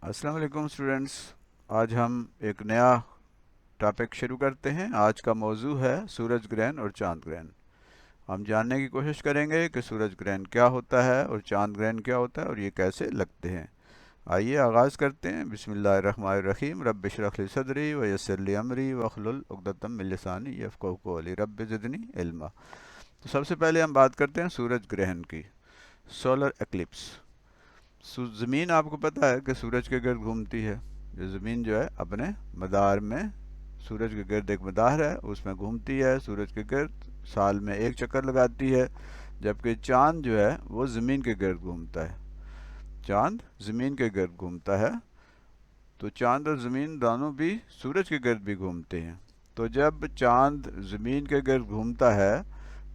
अस्सलाम वालेकुम स्टूडेंट्स। आज हम एक नया टॉपिक शुरू करते हैं। आज का मौजू है सूरज ग्रहण और चांद ग्रहण। हम जानने की कोशिश करेंगे कि सूरज ग्रहण क्या होता है और चांद ग्रहण क्या होता है और ये कैसे लगते हैं। आइए आगाज़ करते हैं। बिस्मिल्लाहिर्रहमानिर्रहीम। रब्बि इश्रह ली सदरी व यस्सिर ली अमरी वहलुल उक़दतम मिन लिसानी यफ़क़हू क़ौली रब्बि ज़िदनी इल्मा। तो सबसे पहले हम बात करते हैं सूरज ग्रहण की। Solar eclipse. ज़मीन आपको पता है कि सूरज के गिर्द घूमती है। जो ज़मीन जो है अपने मदार में, सूरज के गिर्द एक मदार है, उसमें घूमती है सूरज के गिर्द, साल में एक चक्कर लगाती है। जबकि चांद जो है वो ज़मीन के गिर्द घूमता है। चांद ज़मीन के गिर्द घूमता है। तो चांद और ज़मीन दोनों भी सूरज के गिर्द भी घूमते हैं। तो जब चांद ज़मीन के गिर्द घूमता है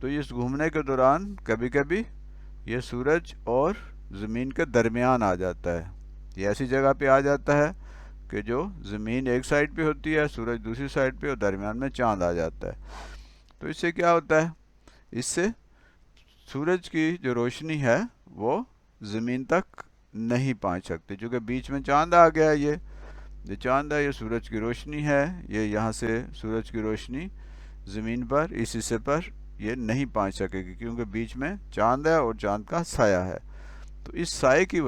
तो इस घूमने के दौरान कभी कभी ये सूरज और ज़मीन के दरमियान आ जाता है। ये ऐसी जगह पे आ जाता है कि जो ज़मीन एक साइड पे होती है, सूरज दूसरी साइड पे, और दरमियान में चांद आ जाता है। तो इससे क्या होता है? इससे सूरज की जो रोशनी है वो ज़मीन तक नहीं पहुंच सकती, क्योंकि बीच में चांद आ गया। ये चांद है, ये सूरज की रोशनी है। ये यहाँ से सूरज की रोशनी ज़मीन पर इस हिस्से पर ये नहीं पहुंच सकेगी, क्योंकि बीच में चांद है और चांद का साया है। तो इस साए की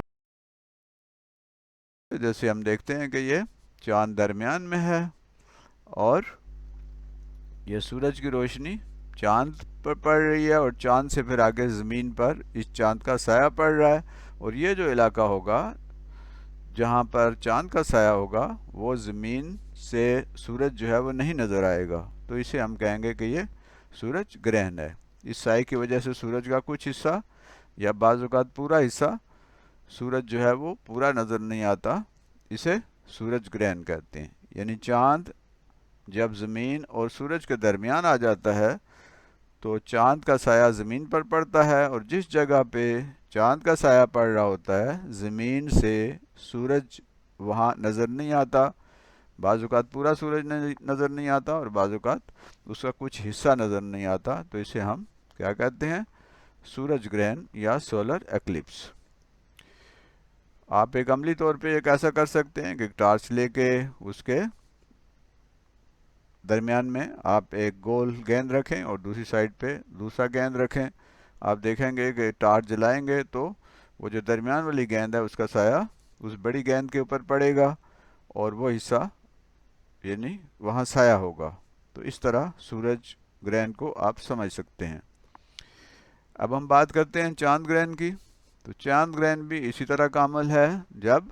वजह से हम देखते हैं कि ये चांद दरमियान में है और ये सूरज की रोशनी चांद पर पड़ रही है, और चांद से फिर आगे ज़मीन पर इस चांद का साया पड़ रहा है। और ये जो इलाका होगा जहाँ पर चांद का साया होगा वो ज़मीन से सूरज जो है वो नहीं नज़र आएगा। तो इसे हम कहेंगे कि ये सूरज ग्रहण है। इस साए की वजह से सूरज का कुछ हिस्सा या बाज़ औक़ात पूरा हिस्सा, सूरज जो है वो पूरा नज़र नहीं आता। इसे सूरज ग्रहण कहते हैं। यानी चांद जब ज़मीन और सूरज के दरमियान आ जाता है तो चांद का साया ज़मीन पर पड़ता है, और जिस जगह पे चांद का साया पड़ रहा होता है ज़मीन से सूरज वहाँ नज़र नहीं आता। बाज़ औक़ात पूरा सूरज नज़र नहीं आता और बाज़ औक़ात उसका कुछ हिस्सा नज़र नहीं आता। तो इसे हम क्या कहते हैं? सूरज ग्रहण या सोलर एक्लिप्स। आप एक अमली तौर पे एक ऐसा कर सकते हैं कि टार्च लेके उसके दरमियान में आप एक गोल गेंद रखें और दूसरी साइड पे दूसरा गेंद रखें। आप देखेंगे कि टार्च जलाएंगे तो वो जो दरमियान वाली गेंद है उसका साया उस बड़ी गेंद के ऊपर पड़ेगा और वो हिस्सा यानी वहाँ साया होगा। तो इस तरह सूरज ग्रहण को आप समझ सकते हैं। अब हम बात करते हैं चांद ग्रहण की। तो चांद ग्रहण भी इसी तरह का अमल है। जब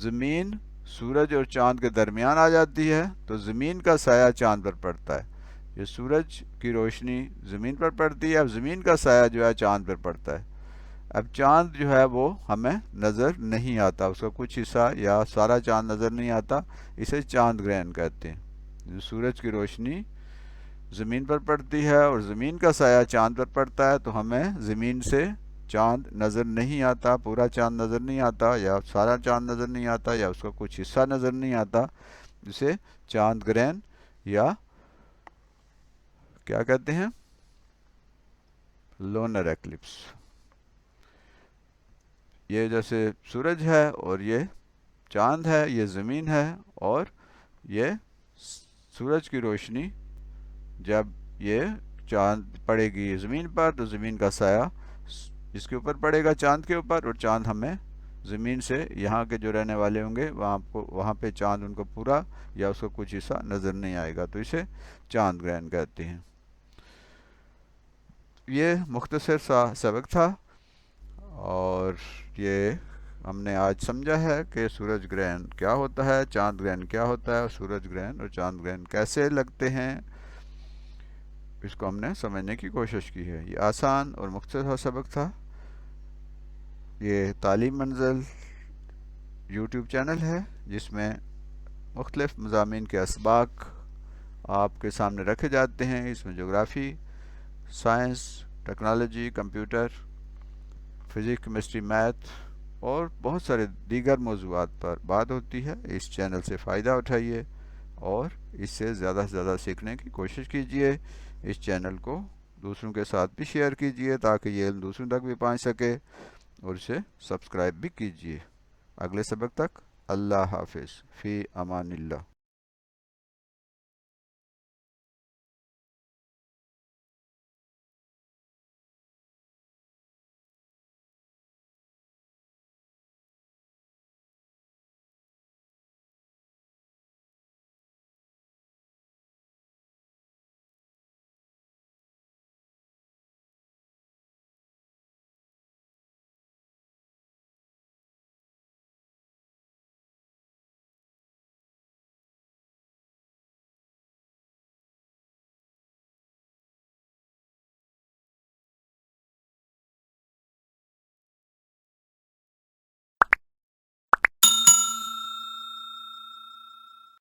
ज़मीन सूरज और चांद के दरमियान आ जाती है तो ज़मीन का साया चांद पर पड़ता है। ये सूरज की रोशनी ज़मीन पर पड़ती है, अब ज़मीन का साया जो है चांद पर पड़ता है। अब चांद जो है वो हमें नज़र नहीं आता, उसका कुछ हिस्सा या सारा चांद नज़र नहीं आता। इसे चांद ग्रहण कहते हैं। जो सूरज की रोशनी ज़मीन पर पड़ती है और ज़मीन का साया चांद पर पड़ता है तो हमें ज़मीन से चांद नज़र नहीं आता, पूरा चांद नज़र नहीं आता, या सारा चांद नज़र नहीं आता, या उसका कुछ हिस्सा नज़र नहीं आता। जिसे चांद ग्रहण या क्या कहते हैं? Lunar eclipse. ये जैसे सूरज है और ये चांद है, ये ज़मीन है, और ये सूरज की रोशनी जब ये चांद पड़ेगी ज़मीन पर तो ज़मीन का साया इसके ऊपर पड़ेगा चांद के ऊपर, और चांद हमें ज़मीन से यहाँ के जो रहने वाले होंगे वहाँ पे चांद उनको पूरा या उसका कुछ हिस्सा नज़र नहीं आएगा। तो इसे चांद ग्रहण कहते हैं। ये मुख्तसर सा सबक था और ये हमने आज समझा है कि सूरज ग्रहण क्या होता है, चांद ग्रहण क्या होता है, और सूरज ग्रहण और चांद ग्रहण कैसे लगते हैं। इसको हमने समझने की कोशिश की है। ये आसान और मुख्तसर सबक था। ये तालीम मंजिल यूट्यूब चैनल है जिसमें मुख्तलिफ़ मज़ामीन के असबाक आपके सामने रखे जाते हैं। इसमें geography, science, technology, computer, physics, chemistry, math और बहुत सारे दीगर मौज़ूआत पर बात होती है। इस चैनल से फ़ायदा उठाइए और इससे ज़्यादा से ज़्यादा सीखने की कोशिश कीजिए। इस चैनल को दूसरों के साथ भी शेयर कीजिए ताकि ये दूसरों तक भी पहुंच सके, और इसे सब्सक्राइब भी कीजिए। अगले सबक तक اللہ حافظ، فی امان اللہ۔